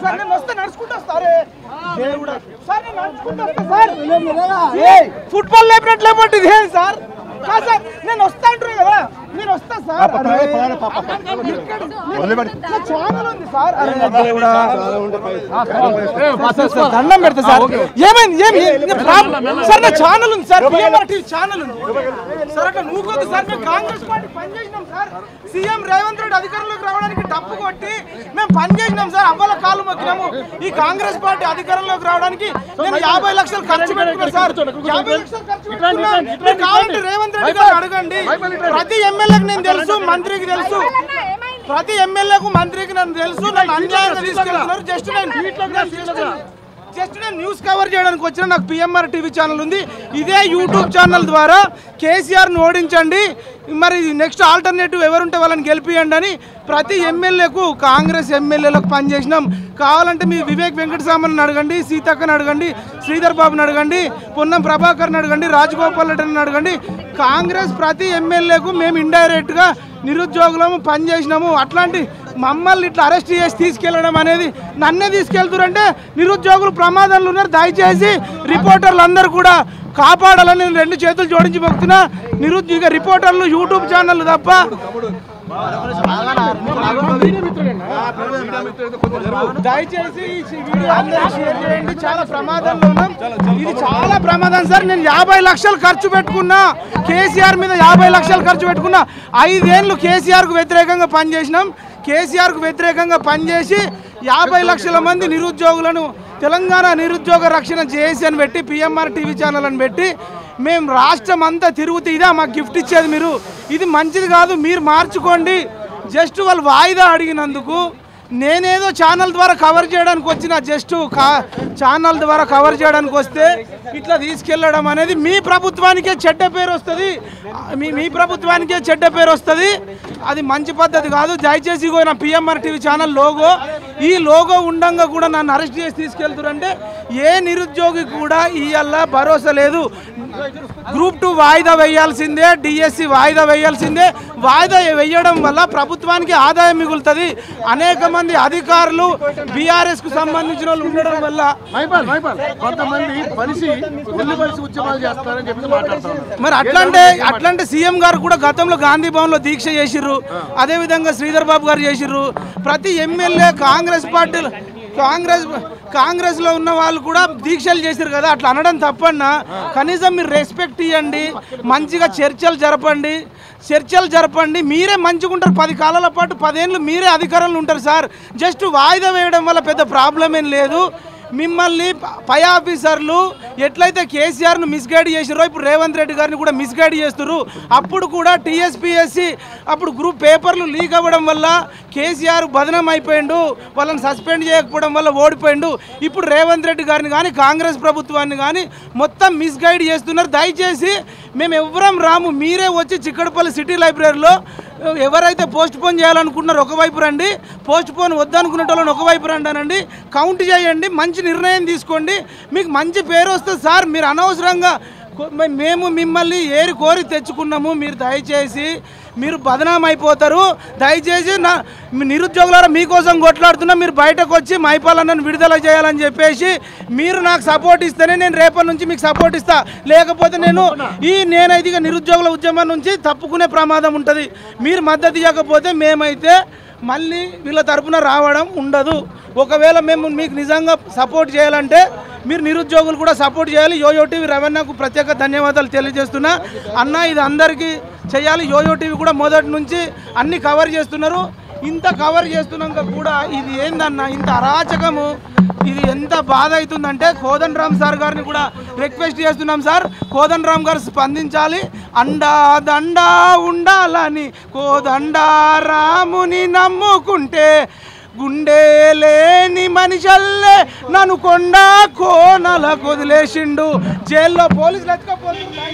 sir నేను వస్తే నడుచుకుంటూ వస్తారే దేవుడా సార్ నేను నడుచుకుంటూ వస్తా సార్ ఫుట్బాల్ లేపినట్టు లేపట్టి ఇది ఏంటి సార్ కాదు సార్ నేను వస్తా అంటున్నా కదా నేను వస్తా సార్ ఛానల్ ఉంది సార్ దండం పెడతా సార్ ఏమైంది ఏమి సార్ నా ఛానల్ ఉంది సార్ ఛానల్ ఉంది సార్ అట్లా నువ్వుకోద్దు సార్ మేము కాంగ్రెస్ పార్టీ పనిచేసినాం సార్ సీఎం రేవంత్ రెడ్డి అధికారంలోకి రావడానికి డప్పు కొట్టి మేము పనిచేసినాం సార్ అవ్వాల కాలు మొక్కినాము ఈ కాంగ్రెస్ పార్టీ అధికారంలోకి రావడానికి నేను 50 లక్షలు ఖర్చు పెట్టుకున్నా సార్ 50 లక్షలు ఖర్చు పెట్టుకున్నా మీరు కావాలంటే రేవంత్ రెడ్డి గారు అడగండి ప్రతి ఎమ్మెల్యేకి నేను తెలుసు మంత్రికి తెలుసు ప్రతి ఎమ్మెల్యేకు మంత్రికి నన్ను తెలుసు నన్ను అన్యాయంగా తీసుకెళ్తున్నారు జస్ట్ నేను న్యూస్ కవర్ చేయడానికి వచ్చిన నాకు పిఎంఆర్ టీవీ ఛానల్ ఉంది ఇదే యూట్యూబ్ ఛానల్ ద్వారా కేసీఆర్ని ఓడించండి మరి నెక్స్ట్ ఆల్టర్నేటివ్ ఎవరుంటే వాళ్ళని గెలిపియండి అని ప్రతి ఎమ్మెల్యేకు కాంగ్రెస్ ఎమ్మెల్యేలకు పనిచేసినాం కావాలంటే మీ వివేక్ వెంకటస్వామిని అడగండి సీతక్కని అడగండి శ్రీధర్ బాబుని అడగండి పొన్నం ప్రభాకర్ని అడగండి రాజగోపాల్ రెడ్డిని అడగండి కాంగ్రెస్ ప్రతి ఎమ్మెల్యేకు మేము ఇండైరెక్ట్గా నిరుద్యోగులము పనిచేసినాము అట్లాంటి మమ్మల్ని ఇట్లా అరెస్ట్ చేసి తీసుకెళ్లడం అనేది నన్నే తీసుకెళ్తారంటే నిరుద్యోగులు ప్రమాదంలో ఉన్నారు దయచేసి రిపోర్టర్లు అందరూ కూడా కాపాడాలని నేను 2 చేతులు జోడించి మొక్కుతున్నా నిరుద్యోగ రిపోర్టర్లు యూట్యూబ్ ఛానల్ తప్ప దయచేసి షేర్ చేయండి చాలా ప్రమాదంలో ఉన్నాం ఇది చాలా ప్రమాదం సార్ నేను 50 లక్షలు ఖర్చు పెట్టుకున్నా కేసీఆర్ మీద 50 లక్షలు ఖర్చు పెట్టుకున్నా 5 ఏళ్ళు కేసీఆర్కు వ్యతిరేకంగా పనిచేసినాం కేసీఆర్కు వ్యతిరేకంగా పనిచేసి 50 లక్షల మంది నిరుద్యోగులను తెలంగాణ నిరుద్యోగ రక్షణ జేఏసీ అని పెట్టి పిఎంఆర్ టీవీ ఛానల్ అని పెట్టి మేము రాష్ట్రం అంతా తిరుగుతూ ఇదే మాకు గిఫ్ట్ ఇచ్చేది మీరు ఇది మంచిది కాదు మీరు మార్చుకోండి జస్ట్ వాళ్ళు వాయిదా అడిగినందుకు నేనేదో ఛానల్ ద్వారా కవర్ చేయడానికి వచ్చిన జస్ట్ ఛానల్ ద్వారా కవర్ చేయడానికి వస్తే ఇట్లా తీసుకెళ్ళడం అనేది మీ ప్రభుత్వానికే చెడ్డ పేరు వస్తుంది మీ ప్రభుత్వానికే చెడ్డ పేరు వస్తుంది అది మంచి పద్ధతి కాదు దయచేసి నా పిఎంఆర్ టీవీ ఛానల్ లోగో ఈ లోగో ఉండంగా కూడా నన్ను అరెస్ట్ చేసి తీసుకెళ్తారంటే ఏ నిరుద్యోగి కూడా ఇవాళ భరోసా లేదు గ్రూప్ 2 వాయిదా వేయాల్సిందే డిఎస్సి వాయిదా వేయాల్సిందే వాయిదా వేయడం వల్ల ప్రభుత్వానికి ఆదాయం మిగులుతుంది అనేక మంది అధికారులు బీఆర్ఎస్ కు సంబంధించిన వాళ్ళు ఉండడం వల్ల మరి అట్లాంటి సీఎం గారు కూడా గతంలో గాంధీ భవన్ లో దీక్ష చేసిర్రు అదే విధంగా శ్రీధర్ బాబు గారు చేసిర్రు ప్రతి ఎమ్మెల్యే కాంగ్రెస్ పార్టీలో కాంగ్రెస్ లో ఉన్న వాళ్ళు కూడా దీక్షలు చేశారు కదా అట్లా అనడం తప్పన్నా కనీసం మీరు రెస్పెక్ట్ ఇవ్వండి మంచిగా చర్చలు జరపండి మీరే మంచిగా ఉంటారు 10 కాలాల పాటు 10 ఏళ్ళు మీరే అధికారంలో ఉంటారు సార్ జస్ట్ వాయిదా వేయడం వల్ల పెద్ద ప్రాబ్లం ఏం లేదు మిమ్మల్ని పై ఆఫీసర్లు ఎట్లయితే కేసీఆర్ను మిస్గైడ్ చేసారో ఇప్పుడు రేవంత్ రెడ్డి గారిని కూడా మిస్గైడ్ చేస్తున్నారు అప్పుడు కూడా టీఎస్పీఎస్సీ అప్పుడు గ్రూప్ పేపర్లు లీక్ అవ్వడం వల్ల కేసీఆర్ బదనం అయిపోయిండు వాళ్ళని సస్పెండ్ చేయకపోవడం వల్ల ఓడిపోయిండు ఇప్పుడు రేవంత్ రెడ్డి గారిని కానీ కాంగ్రెస్ ప్రభుత్వాన్ని కానీ మొత్తం మిస్గైడ్ చేస్తున్నారు దయచేసి మేము ఎవ్వరం రాము మీరే వచ్చి చిక్కడపల్లి సిటీ లైబ్రరీలో ఎవరైతే పోస్ట్ పోన్ చేయాలనుకుంటున్నారో ఒకవైపు రండి పోస్ట్ పోన్ వద్దనుకునే వాళ్ళని ఒకవైపు రండి అనండి కౌంట్ చేయండి మంచి నిర్ణయం తీసుకోండి మీకు మంచి పేరు వస్తుంది సార్ మీరు అనవసరంగా మేము మిమ్మల్ని ఏరి కోరి తెచ్చుకున్నాము మీరు దయచేసి మీరు బదనాం అయిపోతారు దయచేసి నిరుద్యోగులారా మీకోసం కొట్లాడుతున్నా మీరు బయటకు వచ్చి మైపాలన్నను విడుదల చేయాలని చెప్పేసి మీరు నాకు సపోర్ట్ ఇస్తేనే నేను రేపటి నుంచి మీకు సపోర్ట్ ఇస్తా లేకపోతే నేనైతే నిరుద్యోగుల ఉద్యమం నుంచి తప్పుకునే ప్రమాదం ఉంటుంది మీరు మద్దతు ఇవ్వకపోతే మేమైతే మళ్ళీ వీళ్ళ తరపున రావడం ఉండదు ఒకవేళ మేము మీకు నిజంగా సపోర్ట్ చేయాలంటే మీరు నిరుద్యోగులు కూడా సపోర్ట్ చేయాలి యోయో టీవీ రవణకు ప్రత్యేక ధన్యవాదాలు తెలియజేస్తున్నా అన్న ఇది అందరికీ చేయాలి యోయో టీవీ కూడా మొదటి నుంచి అన్ని కవర్ చేస్తున్నారు ఇంత కవర్ చేస్తున్నాక కూడా ఇది ఏందన్న ఇంత అరాచకము ఇది ఎంత బాధ అవుతుందంటే కోదండరామ్ సార్ గారిని కూడా రిక్వెస్ట్ చేస్తున్నాం సార్ కోదండరామ్ గారు స్పందించాలి అండా దండా ఉండాలని కోదండరాముని నమ్ముకుంటే గుండె లేని మనిషల్లే నన్ను కొండ కోనల వదిలేసిండు జైల్లో పోలీసులు ఎత్తుకపోతున్నారు